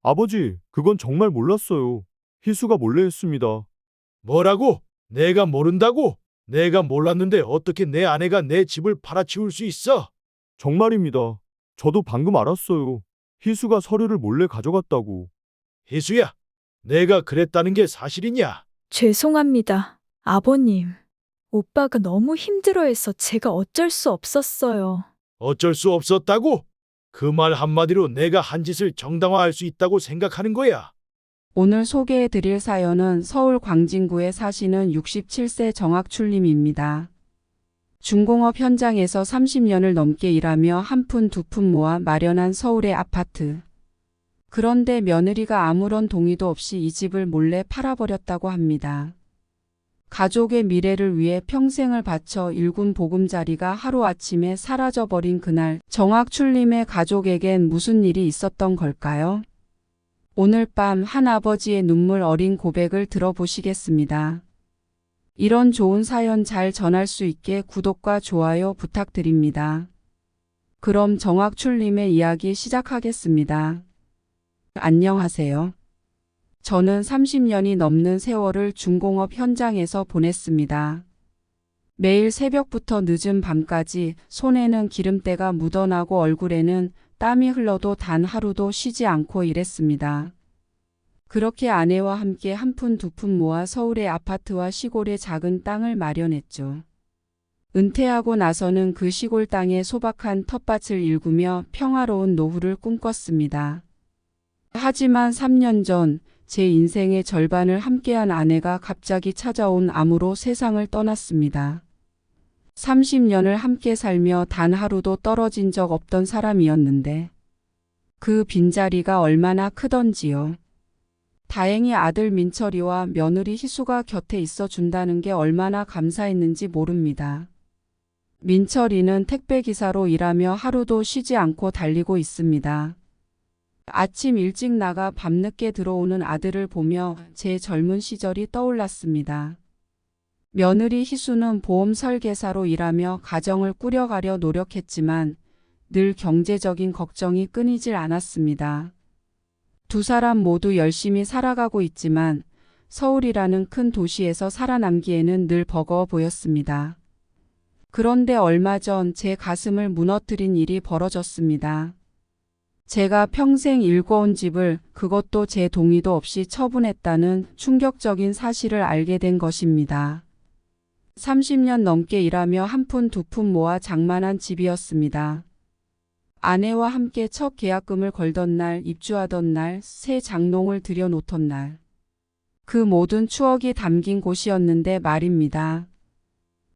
아버지, 그건 정말 몰랐어요. 희수가 몰래 했습니다. 뭐라고? 내가 모른다고? 내가 몰랐는데 어떻게 내 아내가 내 집을 팔아치울 수 있어? 정말입니다. 저도 방금 알았어요. 희수가 서류를 몰래 가져갔다고. 희수야, 내가 그랬다는 게 사실이냐? 죄송합니다. 아버님. 오빠가 너무 힘들어해서 제가 어쩔 수 없었어요. 어쩔 수 없었다고? 그 말 한마디로 내가 한 짓을 정당화할 수 있다고 생각하는 거야. 오늘 소개해 드릴 사연은 서울 광진구에 사시는 67세 정학출님입니다. 중공업 현장에서 30년을 넘게 일하며 한 푼 두 푼 모아 마련한 서울의 아파트. 그런데 며느리가 아무런 동의도 없이 이 집을 몰래 팔아버렸다고 합니다. 가족의 미래를 위해 평생을 바쳐 일군 보금자리가 하루아침에 사라져버린 그날, 정학출님의 가족에겐 무슨 일이 있었던 걸까요? 오늘 밤 한 아버지의 눈물 어린 고백을 들어보시겠습니다. 이런 좋은 사연 잘 전할 수 있게 구독과 좋아요 부탁드립니다. 그럼 정학출님의 이야기 시작하겠습니다. 안녕하세요. 저는 30년이 넘는 세월을 중공업 현장에서 보냈습니다. 매일 새벽부터 늦은 밤까지 손에는 기름때가 묻어나고 얼굴에는 땀이 흘러도 단 하루도 쉬지 않고 일했습니다. 그렇게 아내와 함께 한 푼 두 푼 모아 서울의 아파트와 시골의 작은 땅을 마련했죠. 은퇴하고 나서는 그 시골 땅에 소박한 텃밭을 일구며 평화로운 노후를 꿈꿨습니다. 하지만 3년 전 제 인생의 절반을 함께한 아내가 갑자기 찾아온 암으로 세상을 떠났습니다. 30년을 함께 살며 단 하루도 떨어진 적 없던 사람이었는데 그 빈자리가 얼마나 크던지요. 다행히 아들 민철이와 며느리 희수가 곁에 있어 준다는 게 얼마나 감사했는지 모릅니다. 민철이는 택배기사로 일하며 하루도 쉬지 않고 달리고 있습니다. 아침 일찍 나가 밤늦게 들어오는 아들을 보며 제 젊은 시절이 떠올랐습니다. 며느리 희수는 보험 설계사로 일하며 가정을 꾸려가려 노력했지만 늘 경제적인 걱정이 끊이질 않았습니다. 두 사람 모두 열심히 살아가고 있지만 서울이라는 큰 도시에서 살아남기에는 늘 버거워 보였습니다. 그런데 얼마 전 제 가슴을 무너뜨린 일이 벌어졌습니다. 제가 평생 일궈온 집을 그것도 제 동의도 없이 처분했다는 충격적인 사실을 알게 된 것입니다. 30년 넘게 일하며 한 푼 두 푼 모아 장만한 집이었습니다. 아내와 함께 첫 계약금을 걸던 날, 입주하던 날, 새 장롱을 들여놓던 날. 그 모든 추억이 담긴 곳이었는데 말입니다.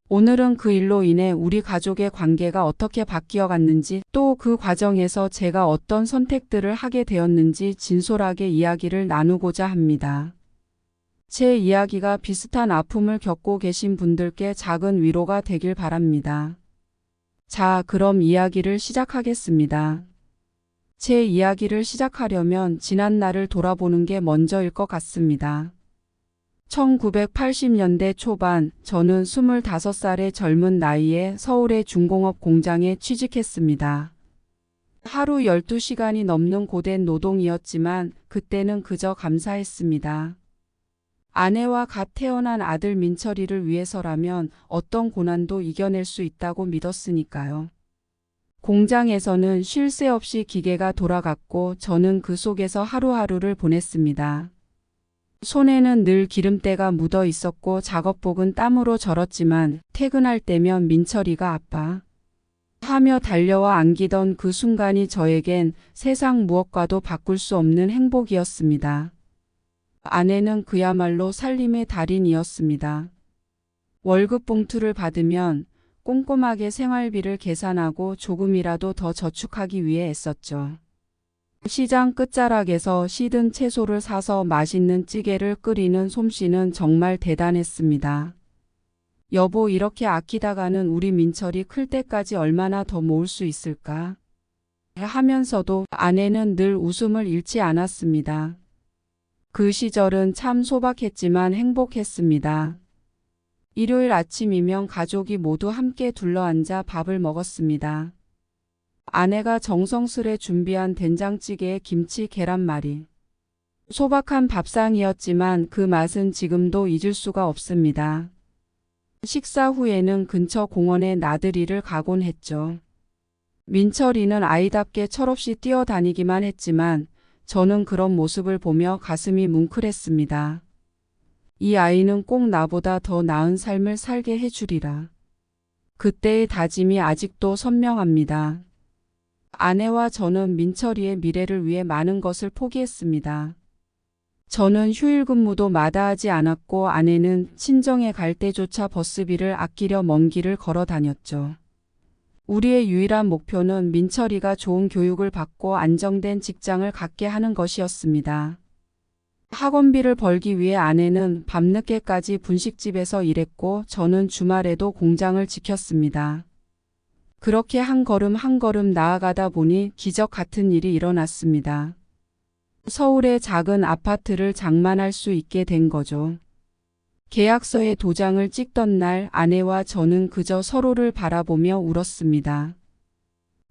오늘은 그 일로 인해 우리 가족의 관계가 어떻게 바뀌어갔는지 또 그 과정에서 제가 어떤 선택들을 하게 되었는지 진솔하게 이야기를 나누고자 합니다. 제 이야기가 비슷한 아픔을 겪고 계신 분들께 작은 위로가 되길 바랍니다. 자, 그럼 이야기를 시작하겠습니다. 제 이야기를 시작하려면 지난 날을 돌아보는 게 먼저일 것 같습니다. 1980년대 초반 저는 25살의 젊은 나이에 서울의 중공업 공장에 취직했습니다. 하루 12시간이 넘는 고된 노동이었지만 그때는 그저 감사했습니다. 아내와 갓 태어난 아들 민철이를 위해서라면 어떤 고난도 이겨낼 수 있다고 믿었으니까요. 공장에서는 쉴 새 없이 기계가 돌아갔고 저는 그 속에서 하루하루를 보냈습니다. 손에는 늘 기름때가 묻어 있었고 작업복은 땀으로 절었지만 퇴근할 때면 민철이가 아파 하며 달려와 안기던 그 순간이 저에겐 세상 무엇과도 바꿀 수 없는 행복이었습니다. 아내는 그야말로 살림의 달인이었습니다. 월급 봉투를 받으면 꼼꼼하게 생활비를 계산하고 조금이라도 더 저축하기 위해 애썼죠. 시장 끝자락에서 시든 채소를 사서 맛있는 찌개를 끓이는 솜씨는 정말 대단했습니다. 여보, 이렇게 아끼다가는 우리 민철이 클 때까지 얼마나 더 모을 수 있을까? 하면서도 아내는 늘 웃음을 잃지 않았습니다. 그 시절은 참 소박했지만 행복했습니다. 일요일 아침이면 가족이 모두 함께 둘러앉아 밥을 먹었습니다. 아내가 정성스레 준비한 된장찌개에 김치 계란말이, 소박한 밥상이었지만 그 맛은 지금도 잊을 수가 없습니다. 식사 후에는 근처 공원에 나들이를 가곤 했죠. 민철이는 아이답게 철없이 뛰어다니기만 했지만 저는 그런 모습을 보며 가슴이 뭉클했습니다. 이 아이는 꼭 나보다 더 나은 삶을 살게 해주리라. 그때의 다짐이 아직도 선명합니다. 아내와 저는 민철이의 미래를 위해 많은 것을 포기했습니다. 저는 휴일 근무도 마다하지 않았고 아내는 친정에 갈 때조차 버스비를 아끼려 먼 길을 걸어 다녔죠. 우리의 유일한 목표는 민철이가 좋은 교육을 받고 안정된 직장을 갖게 하는 것이었습니다. 학원비를 벌기 위해 아내는 밤늦게까지 분식집에서 일했고 저는 주말에도 공장을 지켰습니다. 그렇게 한 걸음 한 걸음 나아가다 보니 기적 같은 일이 일어났습니다. 서울의 작은 아파트를 장만할 수 있게 된 거죠. 계약서에 도장을 찍던 날 아내와 저는 그저 서로를 바라보며 울었습니다.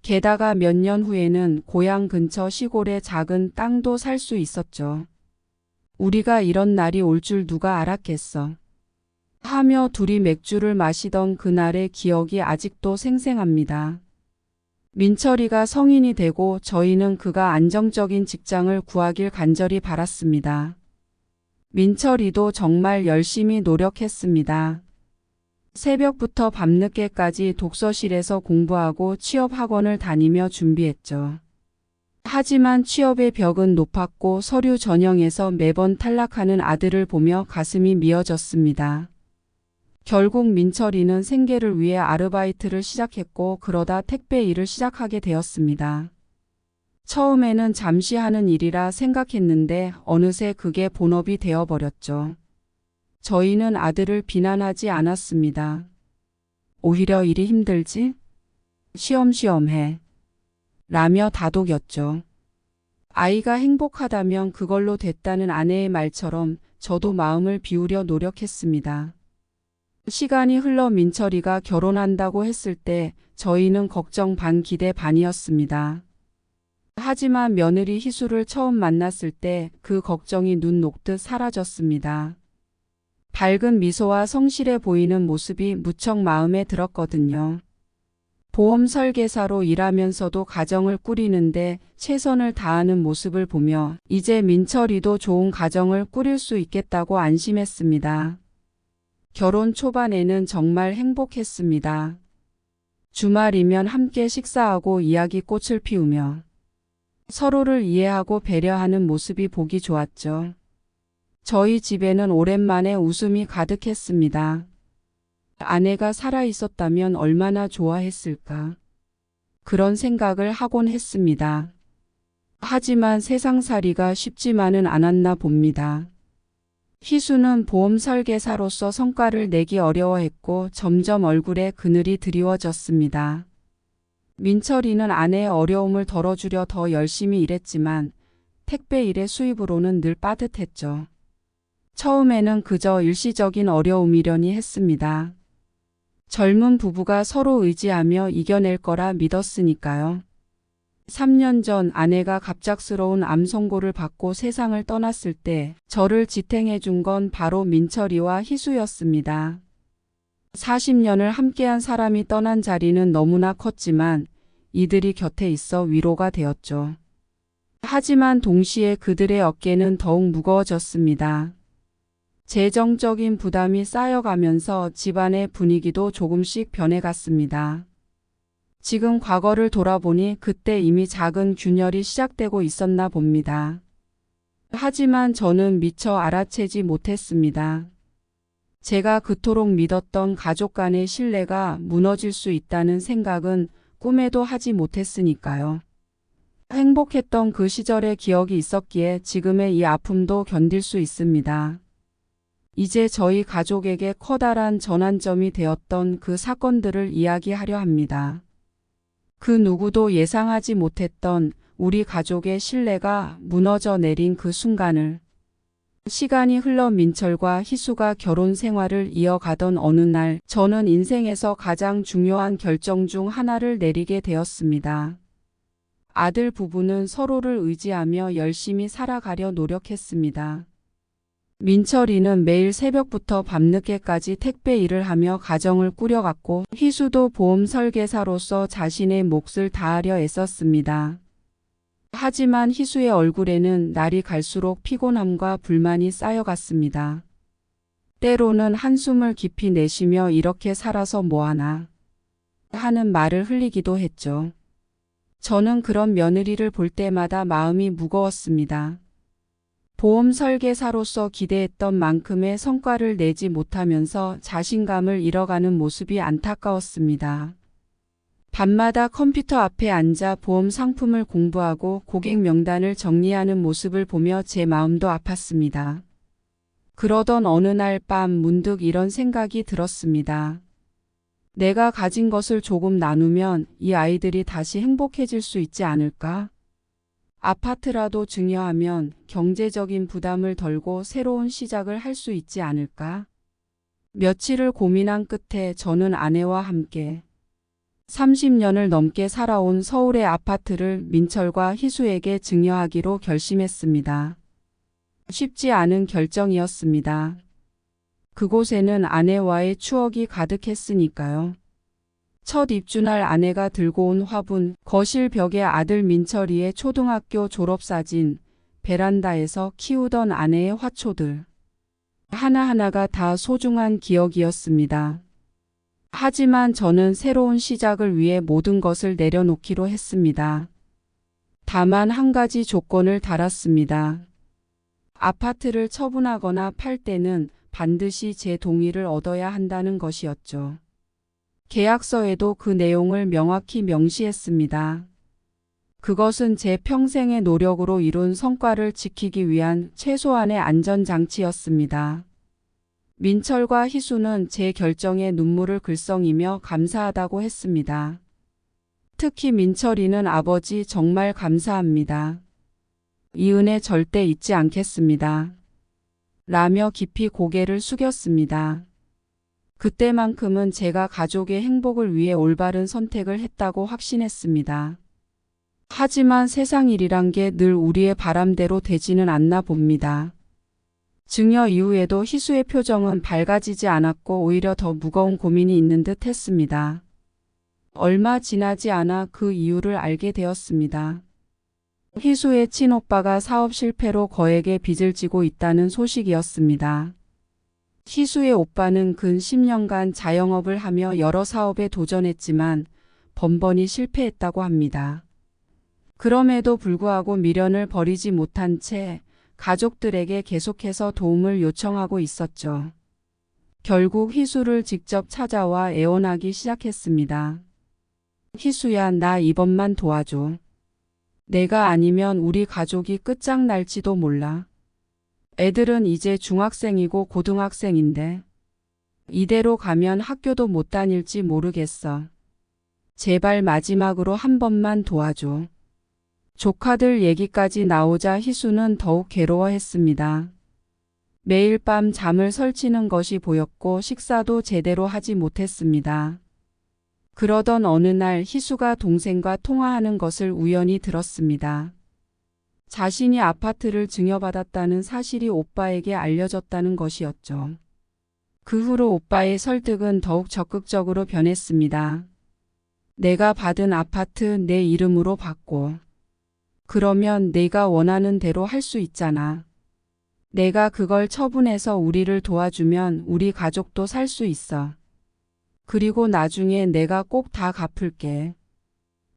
게다가 몇 년 후에는 고향 근처 시골의 작은 땅도 살 수 있었죠. 우리가 이런 날이 올 줄 누가 알았겠어. 하며 둘이 맥주를 마시던 그날의 기억이 아직도 생생합니다. 민철이가 성인이 되고 저희는 그가 안정적인 직장을 구하길 간절히 바랐습니다. 민철이도 정말 열심히 노력했습니다. 새벽부터 밤늦게까지 독서실에서 공부하고 취업학원을 다니며 준비했죠. 하지만 취업의 벽은 높았고 서류 전형에서 매번 탈락하는 아들을 보며 가슴이 미어졌습니다. 결국 민철이는 생계를 위해 아르바이트를 시작했고 그러다 택배 일을 시작하게 되었습니다. 처음에는 잠시 하는 일이라 생각했는데 어느새 그게 본업이 되어버렸죠. 저희는 아들을 비난하지 않았습니다. 오히려 일이 힘들지? 쉬엄쉬엄 해. 라며 다독였죠. 아이가 행복하다면 그걸로 됐다는 아내의 말처럼 저도 마음을 비우려 노력했습니다. 시간이 흘러 민철이가 결혼한다고 했을 때 저희는 걱정 반 기대 반이었습니다. 하지만 며느리 희수를 처음 만났을 때 그 걱정이 눈 녹듯 사라졌습니다. 밝은 미소와 성실해 보이는 모습이 무척 마음에 들었거든요. 보험 설계사로 일하면서도 가정을 꾸리는데 최선을 다하는 모습을 보며 이제 민철이도 좋은 가정을 꾸릴 수 있겠다고 안심했습니다. 결혼 초반에는 정말 행복했습니다. 주말이면 함께 식사하고 이야기꽃을 피우며 서로를 이해하고 배려하는 모습이 보기 좋았죠. 저희 집에는 오랜만에 웃음이 가득했습니다. 아내가 살아 있었다면 얼마나 좋아했을까. 그런 생각을 하곤 했습니다. 하지만 세상살이가 쉽지만은 않았나 봅니다. 희수는 보험 설계사로서 성과를 내기 어려워했고 점점 얼굴에 그늘이 드리워졌습니다. 민철이는 아내의 어려움을 덜어주려 더 열심히 일했지만 택배 일의 수입으로는 늘 빠듯했죠. 처음에는 그저 일시적인 어려움이려니 했습니다. 젊은 부부가 서로 의지하며 이겨낼 거라 믿었으니까요. 3년 전 아내가 갑작스러운 암 선고를 받고 세상을 떠났을 때 저를 지탱해 준 건 바로 민철이와 희수였습니다. 40년을 함께한 사람이 떠난 자리는 너무나 컸지만 이들이 곁에 있어 위로가 되었죠. 하지만 동시에 그들의 어깨는 더욱 무거워졌습니다. 재정적인 부담이 쌓여가면서 집안의 분위기도 조금씩 변해갔습니다. 지금 과거를 돌아보니 그때 이미 작은 균열이 시작되고 있었나 봅니다. 하지만 저는 미처 알아채지 못했습니다. 제가 그토록 믿었던 가족 간의 신뢰가 무너질 수 있다는 생각은 꿈에도 하지 못했으니까요. 행복했던 그 시절의 기억이 있었기에 지금의 이 아픔도 견딜 수 있습니다. 이제 저희 가족에게 커다란 전환점이 되었던 그 사건들을 이야기하려 합니다. 그 누구도 예상하지 못했던 우리 가족의 신뢰가 무너져 내린 그 순간을. 시간이 흘러 민철과 희수가 결혼 생활을 이어가던 어느 날 저는 인생에서 가장 중요한 결정 중 하나를 내리게 되었습니다. 아들 부부는 서로를 의지하며 열심히 살아가려 노력했습니다. 민철이는 매일 새벽부터 밤늦게까지 택배 일을 하며 가정을 꾸려갔고 희수도 보험 설계사로서 자신의 몫을 다하려 애썼습니다. 하지만 희수의 얼굴에는 날이 갈수록 피곤함과 불만이 쌓여갔습니다. 때로는 한숨을 깊이 내쉬며 이렇게 살아서 뭐하나 하는 말을 흘리기도 했죠. 저는 그런 며느리를 볼 때마다 마음이 무거웠습니다. 보험 설계사로서 기대했던 만큼의 성과를 내지 못하면서 자신감을 잃어가는 모습이 안타까웠습니다. 밤마다 컴퓨터 앞에 앉아 보험 상품을 공부하고 고객 명단을 정리하는 모습을 보며 제 마음도 아팠습니다. 그러던 어느 날 밤 문득 이런 생각이 들었습니다. 내가 가진 것을 조금 나누면 이 아이들이 다시 행복해질 수 있지 않을까? 아파트라도 증여하면 경제적인 부담을 덜고 새로운 시작을 할 수 있지 않을까? 며칠을 고민한 끝에 저는 아내와 함께 30년을 넘게 살아온 서울의 아파트를 민철과 희수에게 증여하기로 결심했습니다. 쉽지 않은 결정이었습니다. 그곳에는 아내와의 추억이 가득했으니까요. 첫 입주날 아내가 들고 온 화분, 거실 벽에 아들 민철이의 초등학교 졸업사진, 베란다에서 키우던 아내의 화초들. 하나하나가 다 소중한 기억이었습니다. 하지만 저는 새로운 시작을 위해 모든 것을 내려놓기로 했습니다. 다만 한 가지 조건을 달았습니다. 아파트를 처분하거나 팔 때는 반드시 제 동의를 얻어야 한다는 것이었죠. 계약서에도 그 내용을 명확히 명시했습니다. 그것은 제 평생의 노력으로 이룬 성과를 지키기 위한 최소한의 안전장치였습니다. 민철과 희수는 제 결정에 눈물을 글썽이며 감사하다고 했습니다. 특히 민철이는 아버지 정말 감사합니다. 이 은혜 절대 잊지 않겠습니다. 라며 깊이 고개를 숙였습니다. 그때만큼은 제가 가족의 행복을 위해 올바른 선택을 했다고 확신했습니다. 하지만 세상 일이란 게 늘 우리의 바람대로 되지는 않나 봅니다. 증여 이후에도 희수의 표정은 밝아지지 않았고 오히려 더 무거운 고민이 있는 듯 했습니다. 얼마 지나지 않아 그 이유를 알게 되었습니다. 희수의 친오빠가 사업 실패로 거액의 빚을 지고 있다는 소식이었습니다. 희수의 오빠는 근 10년간 자영업을 하며 여러 사업에 도전했지만 번번이 실패했다고 합니다. 그럼에도 불구하고 미련을 버리지 못한 채 가족들에게 계속해서 도움을 요청하고 있었죠. 결국 희수를 직접 찾아와 애원하기 시작했습니다. 희수야, 나 이번만 도와줘. 내가 아니면 우리 가족이 끝장날지도 몰라. 애들은 이제 중학생이고 고등학생인데 이대로 가면 학교도 못 다닐지 모르겠어. 제발 마지막으로 한 번만 도와줘. 조카들 얘기까지 나오자 희수는 더욱 괴로워했습니다. 매일 밤 잠을 설치는 것이 보였고 식사도 제대로 하지 못했습니다. 그러던 어느 날 희수가 동생과 통화하는 것을 우연히 들었습니다. 자신이 아파트를 증여받았다는 사실이 오빠에게 알려졌다는 것이었죠. 그 후로 오빠의 설득은 더욱 적극적으로 변했습니다. 내가 받은 아파트 내 이름으로 바꿔. 그러면 내가 원하는 대로 할 수 있잖아. 내가 그걸 처분해서 우리를 도와주면 우리 가족도 살 수 있어. 그리고 나중에 내가 꼭 다 갚을게.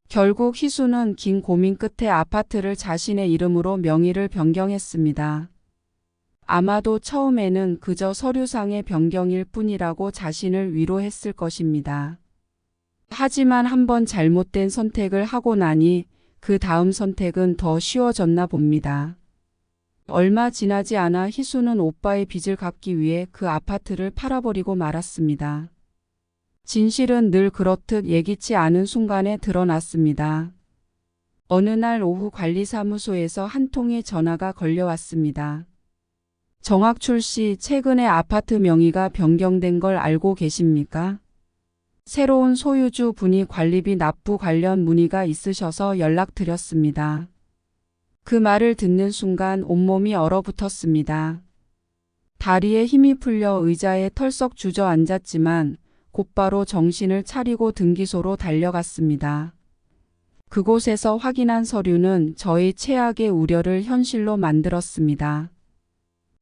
결국 희수는 긴 고민 끝에 아파트를 자신의 이름으로 명의를 변경했습니다. 아마도 처음에는 그저 서류상의 변경일 뿐이라고 자신을 위로했을 것입니다. 하지만 한번 잘못된 선택을 하고 나니 그 다음 선택은 더 쉬워졌나 봅니다. 얼마 지나지 않아 희수는 오빠의 빚을 갚기 위해 그 아파트를 팔아버리고 말았습니다. 진실은 늘 그렇듯 예기치 않은 순간에 드러났습니다. 어느 날 오후 관리사무소에서 한 통의 전화가 걸려왔습니다. 정학출 씨, 최근에 아파트 명의가 변경된 걸 알고 계십니까? 새로운 소유주 분이 관리비 납부 관련 문의가 있으셔서 연락드렸습니다. 그 말을 듣는 순간 온몸이 얼어붙었습니다. 다리에 힘이 풀려 의자에 털썩 주저앉았지만 곧바로 정신을 차리고 등기소로 달려갔습니다. 그곳에서 확인한 서류는 저의 최악의 우려를 현실로 만들었습니다.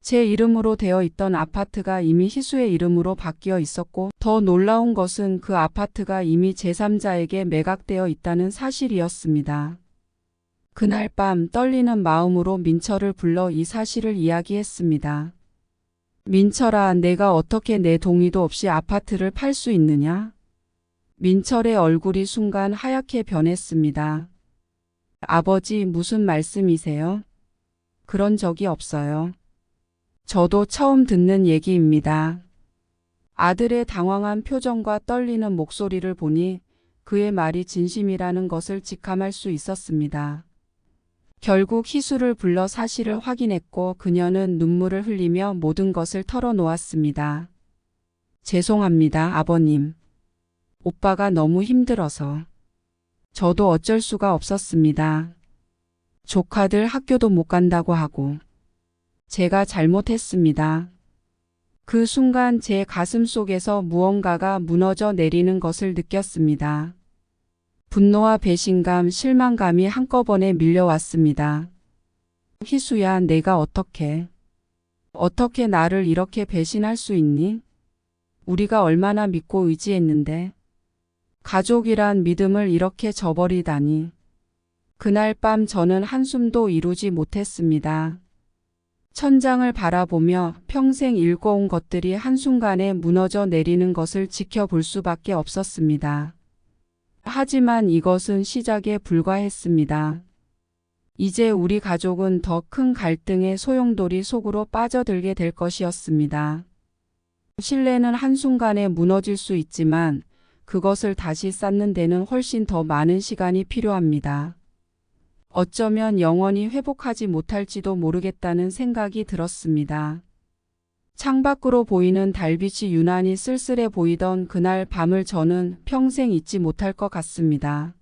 제 이름으로 되어 있던 아파트가 이미 희수의 이름으로 바뀌어 있었고, 더 놀라운 것은 그 아파트가 이미 제3자에게 매각되어 있다는 사실이었습니다. 그날 밤 떨리는 마음으로 민철을 불러 이 사실을 이야기했습니다. 민철아, 내가 어떻게 내 동의도 없이 아파트를 팔 수 있느냐? 민철의 얼굴이 순간 하얗게 변했습니다. 아버지, 무슨 말씀이세요? 그런 적이 없어요. 저도 처음 듣는 얘기입니다. 아들의 당황한 표정과 떨리는 목소리를 보니 그의 말이 진심이라는 것을 직감할 수 있었습니다. 결국 희수를 불러 사실을 확인했고 그녀는 눈물을 흘리며 모든 것을 털어놓았습니다. 죄송합니다, 아버님. 오빠가 너무 힘들어서. 저도 어쩔 수가 없었습니다. 조카들 학교도 못 간다고 하고. 제가 잘못했습니다. 그 순간 제 가슴 속에서 무언가가 무너져 내리는 것을 느꼈습니다. 분노와 배신감, 실망감이 한꺼번에 밀려왔습니다. 희수야, 내가 어떻게 나를 이렇게 배신할 수 있니? 우리가 얼마나 믿고 의지했는데. 가족이란 믿음을 이렇게 저버리다니. 그날 밤 저는 한숨도 이루지 못했습니다. 천장을 바라보며 평생 일궈온 것들이 한순간에 무너져 내리는 것을 지켜볼 수밖에 없었습니다. 하지만 이것은 시작에 불과했습니다. 이제 우리 가족은 더 큰 갈등의 소용돌이 속으로 빠져들게 될 것이었습니다. 신뢰는 한순간에 무너질 수 있지만 그것을 다시 쌓는 데는 훨씬 더 많은 시간이 필요합니다. 어쩌면 영원히 회복하지 못할지도 모르겠다는 생각이 들었습니다. 창밖으로 보이는 달빛이 유난히 쓸쓸해 보이던 그날 밤을 저는 평생 잊지 못할 것 같습니다.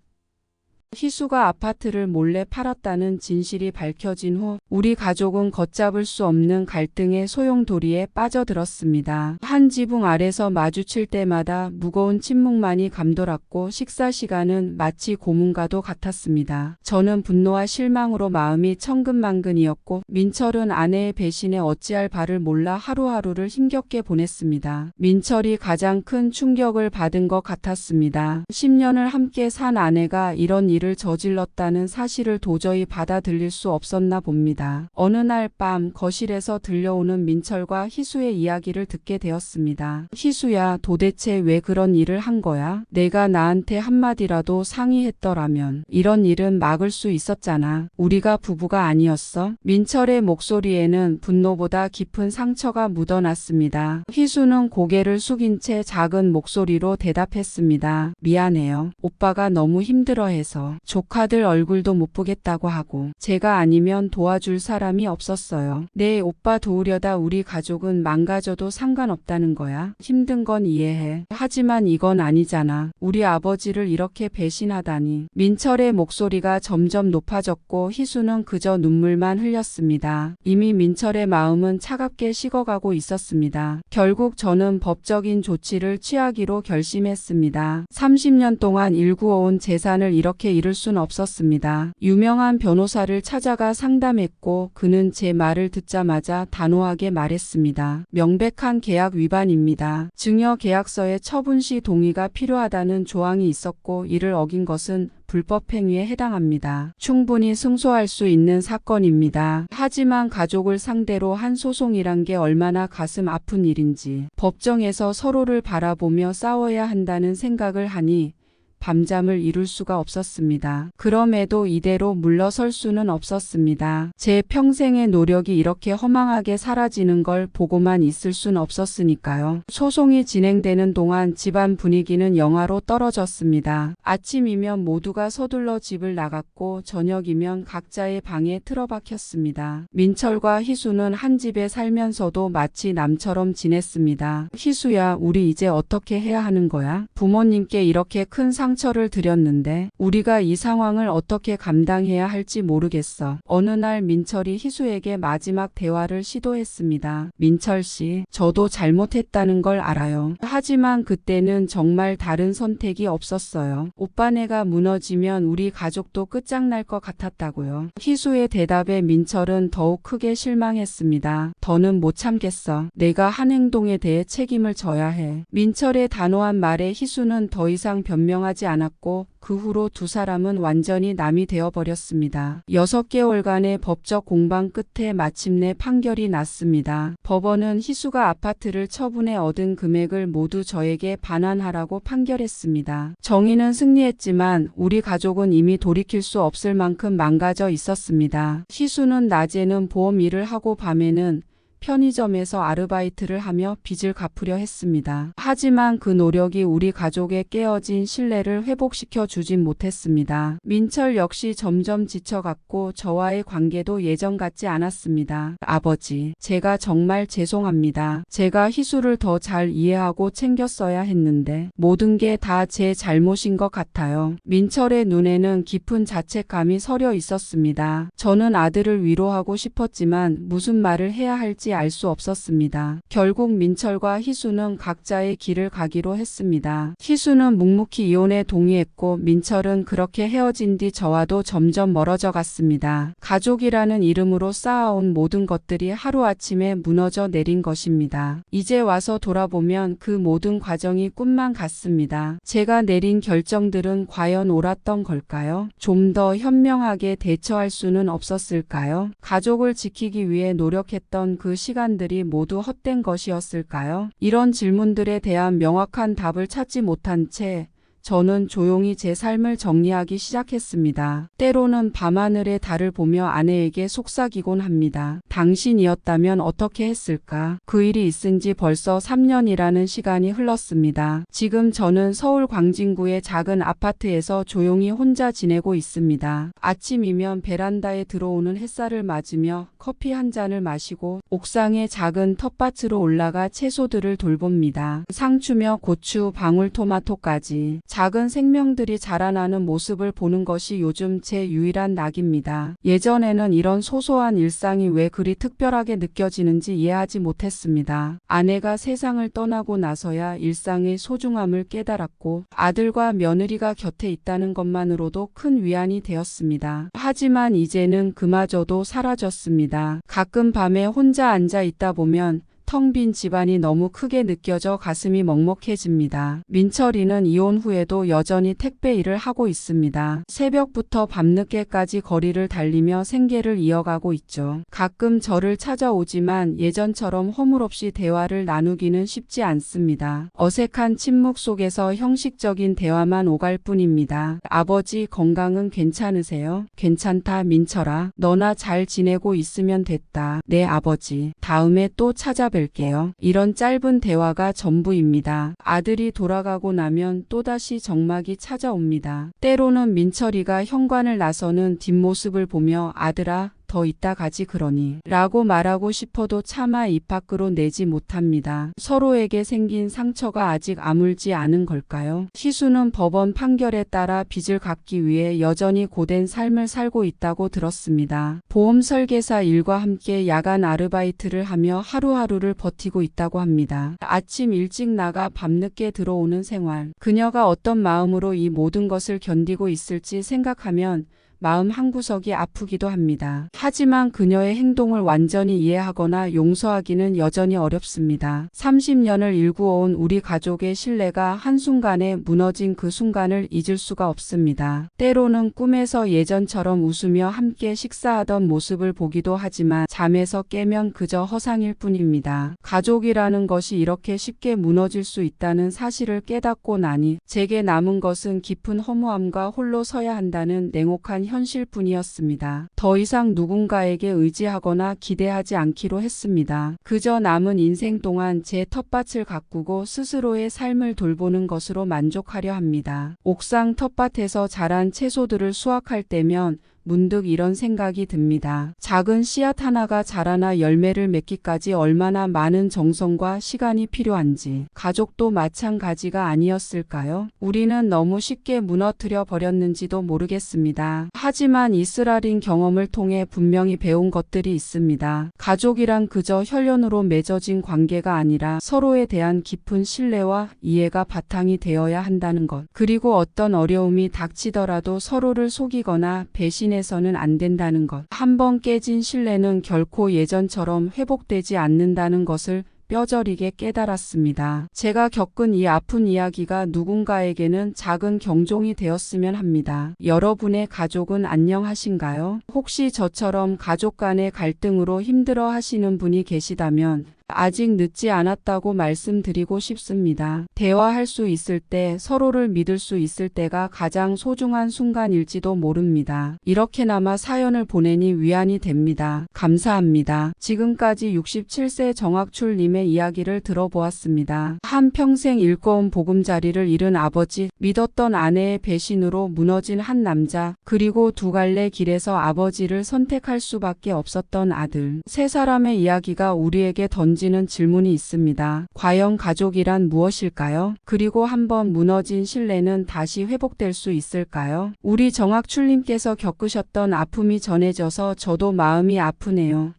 희수가 아파트를 몰래 팔았다는 진실이 밝혀진 후 우리 가족은 걷잡을 수 없는 갈등의 소용돌이에 빠져들었습니다. 한 지붕 아래서 마주칠 때마다 무거운 침묵만이 감돌았고 식사 시간은 마치 고문과도 같았습니다. 저는 분노와 실망으로 마음이 천근만근이었고 민철은 아내의 배신에 어찌할 바를 몰라 하루하루를 힘겹게 보냈습니다. 민철이 가장 큰 충격을 받은 것 같았습니다. 10년을 함께 산 아내가 이런 일을 저질렀다는 사실을 도저히 받아들일 수 없었나 봅니다. 어느 날 밤 거실에서 들려오는 민철과 희수의 이야기를 듣게 되었습니다. 희수야, 도대체 왜 그런 일을 한 거야? 내가 나한테 한마디라도 상의했더라면 이런 일은 막을 수 있었잖아. 우리가 부부가 아니었어? 민철의 목소리에는 분노보다 깊은 상처가 묻어났습니다. 희수는 고개를 숙인 채 작은 목소리로 대답했습니다. 미안해요. 오빠가 너무 힘들어해서. 조카들 얼굴도 못 보겠다고 하고 제가 아니면 도와줄 사람이 없었어요. 내 오빠 도우려다 우리 가족은 망가져도 상관없다는 거야. 힘든 건 이해해. 하지만 이건 아니잖아. 우리 아버지를 이렇게 배신하다니. 민철의 목소리가 점점 높아졌고 희수는 그저 눈물만 흘렸습니다. 이미 민철의 마음은 차갑게 식어가고 있었습니다. 결국 저는 법적인 조치를 취하기로 결심했습니다. 30년 동안 일구어온 재산을 이렇게 잃을 순 없었습니다. 유명한 변호사를 찾아가 상담했고 그는 제 말을 듣자마자 단호하게 말했습니다. 명백한 계약 위반입니다. 증여 계약서에 처분 시 동의가 필요하다는 조항이 있었고 이를 어긴 것은 불법 행위에 해당합니다. 충분히 승소할 수 있는 사건입니다. 하지만 가족을 상대로 한 소송이란 게 얼마나 가슴 아픈 일인지 법정에서 서로를 바라보며 싸워야 한다는 생각을 하니 밤잠을 이룰 수가 없었습니다. 그럼에도 이대로 물러설 수는 없었습니다. 제 평생의 노력이 이렇게 허망하게 사라지는 걸 보고만 있을 순 없었으니까요. 소송이 진행되는 동안 집안 분위기는 영하로 떨어졌습니다. 아침이면 모두가 서둘러 집을 나갔고 저녁이면 각자의 방에 틀어박혔습니다. 민철과 희수는 한 집에 살면서도 마치 남처럼 지냈습니다. 희수야, 우리 이제 어떻게 해야 하는 거야? 부모님께 이렇게 큰 상처를 드렸는데 우리가 이 상황을 어떻게 감당해야 할지 모르겠어. 어느 날 민철이 희수에게 마지막 대화를 시도했습니다. 민철 씨, 저도 잘못했다는 걸 알아요. 하지만 그때는 정말 다른 선택이 없었어요. 오빠네가 무너지면 우리 가족도 끝장날 것 같았다고요. 희수의 대답에 민철은 더욱 크게 실망했습니다. 더는 못 참겠어. 내가 한 행동에 대해 책임을 져야 해. 민철의 단호한 말에 희수는 더 이상 변명하지 않았고 그 후로 두 사람은 완전히 남이 되어버렸습니다. 6개월간의 법적 공방 끝에 마침내 판결이 났습니다. 법원은 희수가 아파트를 처분해 얻은 금액을 모두 저에게 반환하라고 판결했습니다. 정의는 승리했지만 우리 가족은 이미 돌이킬 수 없을 만큼 망가져 있었습니다. 희수는 낮에는 보험 일을 하고 밤에는 편의점에서 아르바이트를 하며 빚을 갚으려 했습니다. 하지만 그 노력이 우리 가족의 깨어진 신뢰를 회복시켜 주진 못했습니다. 민철 역시 점점 지쳐갔고 저와의 관계도 예전 같지 않았습니다. 아버지, 제가 정말 죄송합니다. 제가 희수를 더 잘 이해하고 챙겼어야 했는데 모든 게 다 제 잘못인 것 같아요. 민철의 눈에는 깊은 자책감이 서려 있었습니다. 저는 아들을 위로하고 싶었지만 무슨 말을 해야 할지 알 수 없었습니다. 결국 민철과 희수는 각자의 길을 가기로 했습니다. 희수는 묵묵히 이혼에 동의했고 민철은 그렇게 헤어진 뒤 저와도 점점 멀어져 갔습니다. 가족이라는 이름으로 쌓아온 모든 것들이 하루아침에 무너져 내린 것입니다. 이제 와서 돌아보면 그 모든 과정이 꿈만 같습니다. 제가 내린 결정들은 과연 옳았던 걸까요? 좀 더 현명하게 대처할 수는 없었을까요? 가족을 지키기 위해 노력했던 그 시간들이 모두 헛된 것이었을까요? 이런 질문들에 대한 명확한 답을 찾지 못한 채 저는 조용히 제 삶을 정리하기 시작했습니다. 때로는 밤하늘의 달을 보며 아내에게 속삭이곤 합니다. 당신이었다면 어떻게 했을까? 그 일이 있은 지 벌써 3년이라는 시간이 흘렀습니다. 지금 저는 서울 광진구의 작은 아파트에서 조용히 혼자 지내고 있습니다. 아침이면 베란다에 들어오는 햇살을 맞으며 커피 한 잔을 마시고 옥상의 작은 텃밭으로 올라가 채소들을 돌봅니다. 상추며 고추, 방울토마토까지. 작은 생명들이 자라나는 모습을 보는 것이 요즘 제 유일한 낙입니다. 예전에는 이런 소소한 일상이 왜 그리 특별하게 느껴지는지 이해하지 못했습니다. 아내가 세상을 떠나고 나서야 일상의 소중함을 깨달았고 아들과 며느리가 곁에 있다는 것만으로도 큰 위안이 되었습니다. 하지만 이제는 그마저도 사라졌습니다. 가끔 밤에 혼자 앉아 있다 보면 텅 빈 집안이 너무 크게 느껴져 가슴이 먹먹해집니다. 민철이는 이혼 후에도 여전히 택배 일을 하고 있습니다. 새벽부터 밤늦게까지 거리를 달리며 생계를 이어가고 있죠. 가끔 저를 찾아오지만 예전처럼 허물없이 대화를 나누기는 쉽지 않습니다. 어색한 침묵 속에서 형식적인 대화만 오갈 뿐입니다. 아버지, 건강은 괜찮으세요? 괜찮다, 민철아. 너나 잘 지내고 있으면 됐다. 네, 아버지. 다음에 또 찾아뵐게요. 이런 짧은 대화가 전부입니다. 아들이 돌아가고 나면 또다시 적막이 찾아옵니다. 때로는 민철이가 현관을 나서는 뒷모습을 보며 아들아, 더 이따 가지 그러니 라고 말하고 싶어도 차마 입 밖으로 내지 못합니다. 서로에게 생긴 상처가 아직 아물지 않은 걸까요? 희수는 법원 판결에 따라 빚을 갚기 위해 여전히 고된 삶을 살고 있다고 들었습니다. 보험 설계사 일과 함께 야간 아르바이트를 하며 하루하루를 버티고 있다고 합니다. 아침 일찍 나가 밤늦게 들어오는 생활. 그녀가 어떤 마음으로 이 모든 것을 견디고 있을지 생각하면 마음 한구석이 아프기도 합니다. 하지만 그녀의 행동을 완전히 이해하거나 용서하기는 여전히 어렵습니다. 30년을 일구어온 우리 가족의 신뢰가 한순간에 무너진 그 순간을 잊을 수가 없습니다. 때로는 꿈에서 예전처럼 웃으며 함께 식사하던 모습을 보기도 하지만 잠에서 깨면 그저 허상일 뿐입니다. 가족이라는 것이 이렇게 쉽게 무너질 수 있다는 사실을 깨닫고 나니 제게 남은 것은 깊은 허무함과 홀로 서야 한다는 냉혹한 현실뿐이었습니다. 더 이상 누군가에게 의지하거나 기대하지 않기로 했습니다. 그저 남은 인생 동안 제 텃밭을 가꾸고 스스로의 삶을 돌보는 것으로 만족하려 합니다. 옥상 텃밭에서 자란 채소들을 수확할 때면 문득 이런 생각이 듭니다. 작은 씨앗 하나가 자라나 열매를 맺기까지 얼마나 많은 정성과 시간이 필요한지. 가족도 마찬가지가 아니었을까요? 우리는 너무 쉽게 무너뜨려 버렸는지도 모르겠습니다. 하지만 이스라엘인 경험을 통해 분명히 배운 것들이 있습니다. 가족이란 그저 혈연으로 맺어진 관계가 아니라 서로에 대한 깊은 신뢰와 이해가 바탕이 되어야 한다는 것. 그리고 어떤 어려움이 닥치더라도 서로를 속이거나 배신해서는 안 된다는 것. 한번 깨진 신뢰는 결코 예전처럼 회복되지 않는다는 것을 뼈저리게 깨달았습니다. 제가 겪은 이 아픈 이야기가 누군가에게는 작은 경종이 되었으면 합니다. 여러분의 가족은 안녕하신가요? 혹시 저처럼 가족 간의 갈등으로 힘들어 하시는 분이 계시다면 아직 늦지 않았다고 말씀드리고 싶습니다. 대화할 수 있을 때, 서로를 믿을 수 있을 때가 가장 소중한 순간일지도 모릅니다. 이렇게나마 사연을 보내니 위안이 됩니다. 감사합니다. 지금까지 67세 정학출님의 이야기를 들어보았습니다. 한평생 일궈온 보금자리를 잃은 아버지, 믿었던 아내의 배신으로 무너진 한 남자, 그리고 두 갈래 길에서 아버지를 선택할 수밖에 없었던 아들. 세 사람의 이야기가 우리에게 던지는 질문이 있습니다. 과연 가족이란 무엇일까요? 그리고 한번 무너진 신뢰는 다시 회복될 수 있을까요? 우리 정학출님께서 겪으셨던 아픔이 전해져서 저도 마음이 아프네요.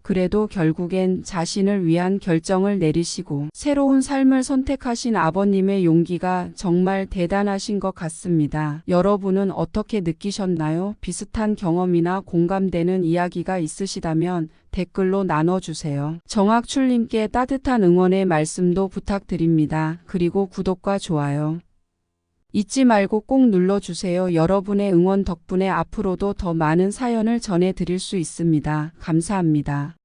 그래도 결국엔 자신을 위한 결정을 내리시고 새로운 삶을 선택하신 아버님의 용기가 정말 대단하신 것 같습니다. 여러분은 어떻게 느끼셨나요? 비슷한 경험이나 공감되는 이야기가 있으시다면 댓글로 나눠주세요. 정학출님께 따뜻한 응원의 말씀도 부탁드립니다. 그리고 구독과 좋아요 잊지 말고 꼭 눌러주세요. 여러분의 응원 덕분에 앞으로도 더 많은 사연을 전해드릴 수 있습니다. 감사합니다.